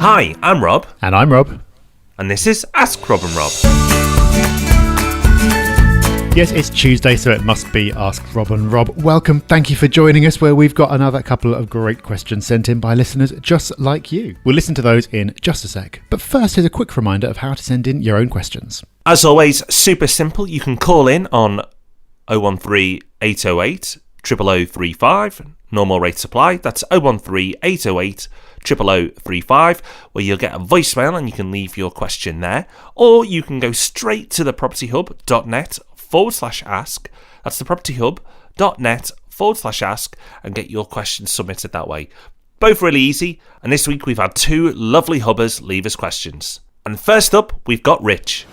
Hi, I'm Rob. And I'm Rob. And this is Ask Rob and Rob. Yes, it's Tuesday, so it must be Ask Rob and Rob. Welcome, thank you for joining us, where we've got another couple of great questions sent in by listeners just like you. We'll listen to those in just a sec. But first, here's a quick reminder of how to send in your own questions. As always, super simple. You can call in on 013 808 0035. Normal rate supply. That's 013 808 0035, where you'll get a voicemail and you can leave your question there. Or you can go straight to thepropertyhub.net/ask. That's thepropertyhub.net/ask and get your questions submitted that way. Both really easy. And this week we've had two lovely hubbers leave us questions. And first up, we've got Rich.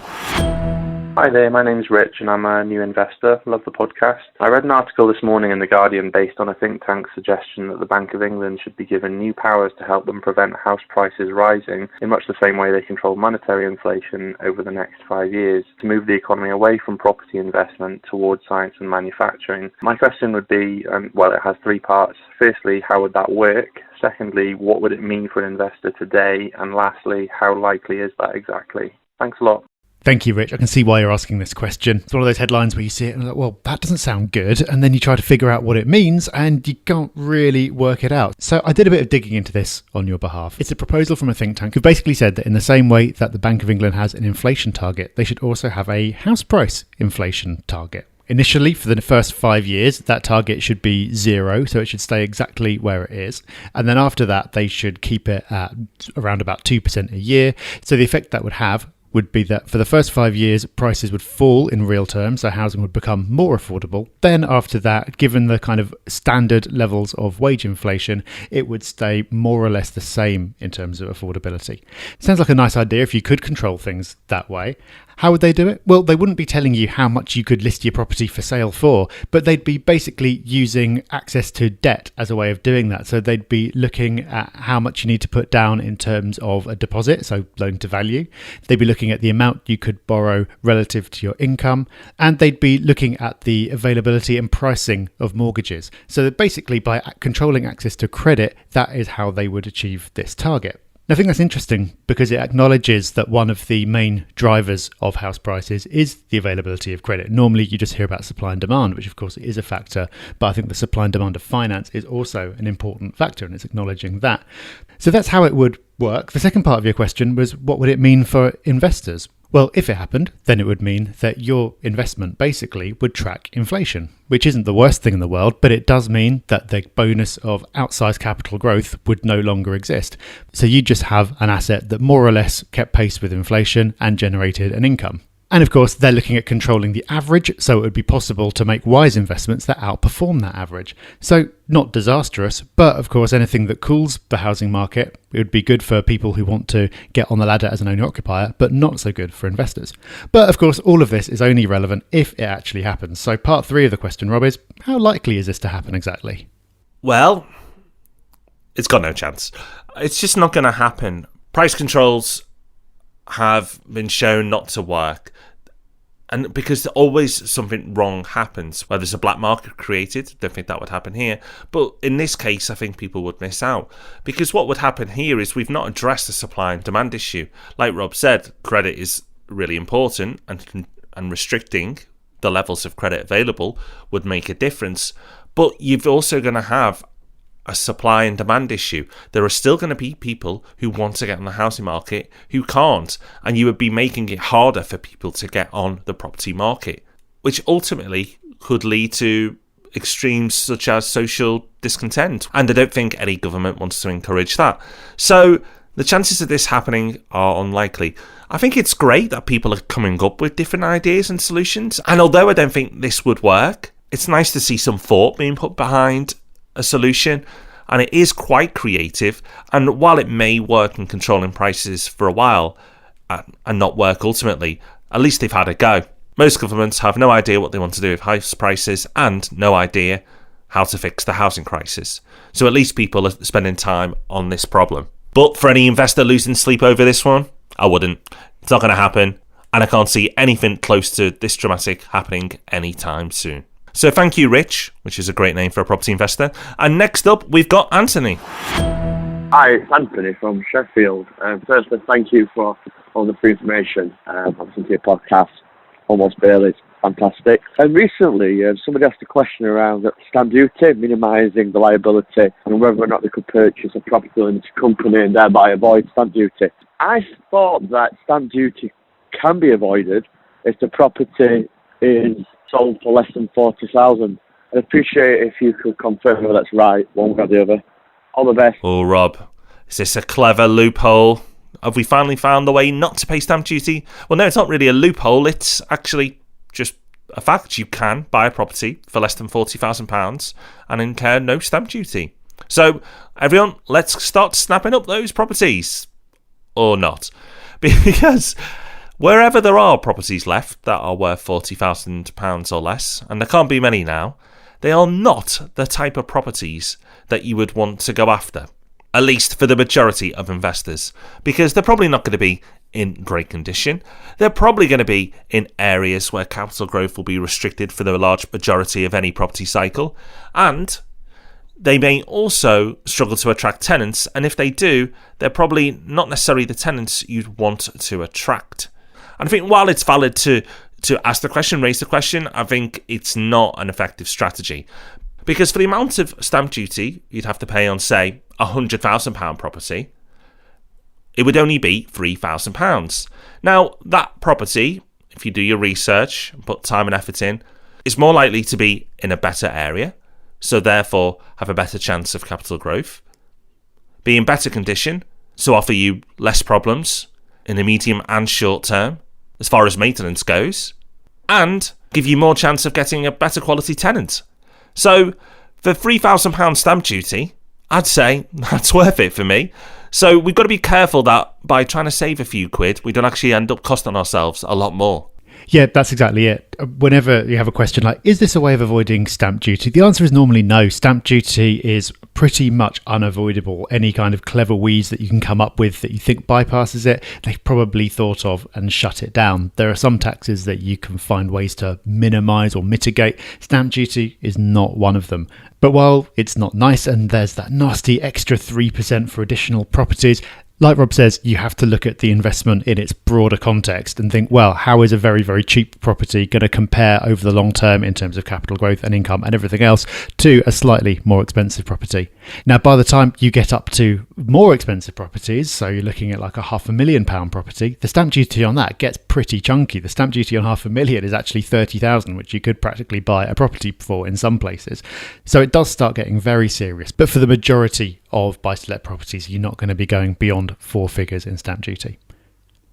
Hi there, my name's Rich and I'm a new investor. Love the podcast. I read an article this morning in The Guardian based on a think tank's suggestion that the Bank of England should be given new powers to help them prevent house prices rising in much the same way they control monetary inflation over the next 5 years, to move the economy away from property investment towards science and manufacturing. My question would be, it has three parts. Firstly, how would that work? Secondly, what would it mean for an investor today? And lastly, how likely is that exactly? Thanks a lot. Thank you, Rich. I can see why you're asking this question. It's one of those headlines where you see it and you're like, well, that doesn't sound good. And then you try to figure out what it means and you can't really work it out. So I did a bit of digging into this on your behalf. It's a proposal from a think tank who basically said that in the same way that the Bank of England has an inflation target, they should also have a house price inflation target. Initially, for the first 5 years, that target should be 0, so it should stay exactly where it is. And then after that, they should keep it at around about 2% a year. So the effect that would have would be that for the first 5 years, prices would fall in real terms, so housing would become more affordable. Then after that, given the kind of standard levels of wage inflation, it would stay more or less the same in terms of affordability. Sounds like a nice idea if you could control things that way. How would they do it? Well, they wouldn't be telling you how much you could list your property for sale for, but they'd be basically using access to debt as a way of doing that. So they'd be looking at how much you need to put down in terms of a deposit, so loan to value. They'd be looking at the amount you could borrow relative to your income, and they'd be looking at the availability and pricing of mortgages. So that basically by controlling access to credit, that is how they would achieve this target. I think that's interesting because it acknowledges that one of the main drivers of house prices is the availability of credit. Normally you just hear about supply and demand, which of course is a factor, but I think the supply and demand of finance is also an important factor, and it's acknowledging that. So that's how it would work. The second part of your question was, what would it mean for investors? Well, if it happened, then it would mean that your investment basically would track inflation, which isn't the worst thing in the world, but it does mean that the bonus of outsized capital growth would no longer exist. So you just have an asset that more or less kept pace with inflation and generated an income. And of course, they're looking at controlling the average, so it would be possible to make wise investments that outperform that average. So not disastrous, but of course, anything that cools the housing market, it would be good for people who want to get on the ladder as an owner-occupier, but not so good for investors. But of course, all of this is only relevant if it actually happens. So part 3 of the question, Rob, is how likely is this to happen exactly? Well, it's got no chance. It's just not going to happen. Price controls have been shown not to work, and because always something wrong happens where there's a black market created. Don't think that would happen here, but in this case I think people would miss out, because what would happen here is we've not addressed the supply and demand issue. Like Rob said, credit is really important, and restricting the levels of credit available would make a difference, but you've also going to have a supply and demand issue. There are still going to be people who want to get on the housing market who can't, and you would be making it harder for people to get on the property market, which ultimately could lead to extremes such as social discontent. And I don't think any government wants to encourage that. So the chances of this happening are unlikely. I think it's great that people are coming up with different ideas and solutions. And although I don't think this would work, it's nice to see some thought being put behind a solution, and it is quite creative. And while it may work in controlling prices for a while and not work ultimately, at least they've had a go. Most governments have no idea what they want to do with house prices and no idea how to fix the housing crisis. So at least people are spending time on this problem. But for any investor losing sleep over this one, I wouldn't. It's not going to happen, and I can't see anything close to this dramatic happening anytime soon. So thank you, Rich, which is a great name for a property investor. And next up, we've got Anthony. Hi, it's Anthony from Sheffield. Firstly, thank you for all the free information. I've listened to your podcast, Almost Barely. It's fantastic. And recently, somebody asked a question around stamp duty, minimising the liability, and whether or not they could purchase a property limited company and thereby avoid stamp duty. I thought that stamp duty can be avoided if the property is sold for less than 40,000. I'd appreciate it if you could confirm whether that's right, one way or the other. All the best. Oh, Rob, is this a clever loophole? Have we finally found the way not to pay stamp duty? Well, no, it's not really a loophole. It's actually just a fact. You can buy a property for less than £40,000 and incur no stamp duty. So, everyone, let's start snapping up those properties. Or not. Because wherever there are properties left that are worth £40,000 or less, and there can't be many now, they are not the type of properties that you would want to go after. At least for the majority of investors. Because they're probably not going to be in great condition. They're probably going to be in areas where capital growth will be restricted for the large majority of any property cycle. And they may also struggle to attract tenants, and if they do, they're probably not necessarily the tenants you'd want to attract. And I think while it's valid to ask the question, raise the question, I think it's not an effective strategy. Because for the amount of stamp duty you'd have to pay on, say, a £100,000 property, it would only be £3,000. Now, that property, if you do your research and put time and effort in, is more likely to be in a better area, so therefore have a better chance of capital growth, be in better condition, so offer you less problems in the medium and short term as far as maintenance goes, and give you more chance of getting a better quality tenant. So for £3,000 stamp duty, I'd say that's worth it for me. So we've got to be careful that by trying to save a few quid, we don't actually end up costing ourselves a lot more. Yeah, that's exactly it. Whenever you have a question like, is this a way of avoiding stamp duty? The answer is normally no. Stamp duty is pretty much unavoidable. Any kind of clever wheeze that you can come up with that you think bypasses it, they've probably thought of and shut it down. There are some taxes that you can find ways to minimise or mitigate. Stamp duty is not one of them. But while it's not nice and there's that nasty extra 3% for additional properties, like Rob says, you have to look at the investment in its broader context and think, well, how is a very, very cheap property going to compare over the long term in terms of capital growth and income and everything else to a slightly more expensive property? Now, by the time you get up to more expensive properties, so you're looking at like a £500,000 property, the stamp duty on that gets pretty chunky. The stamp duty on £500,000 is actually 30,000, which you could practically buy a property for in some places. So it does start getting very serious. But for the majority of buy-to-let properties, you're not going to be going beyond 4 figures in stamp duty.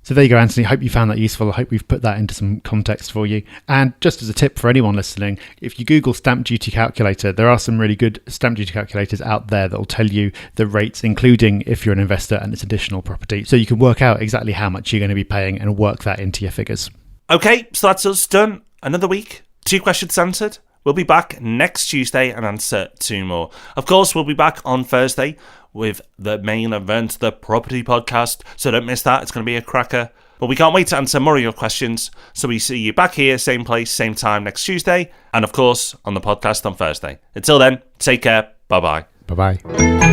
So there you go, Anthony. Hope you found that useful. I hope we've put that into some context for you. And just as a tip for anyone listening, if you Google stamp duty calculator, there are some really good stamp duty calculators out there that will tell you the rates, including if you're an investor and it's additional property. So you can work out exactly how much you're going to be paying and work that into your figures. Okay, so that's us done. Another week. 2 questions answered. We'll be back next Tuesday and answer 2 more. Of course, we'll be back on Thursday with the main event, the property podcast. So don't miss that. It's going to be a cracker. But we can't wait to answer more of your questions. So we see you back here, same place, same time next Tuesday. And of course, on the podcast on Thursday. Until then, take care. Bye-bye. Bye-bye.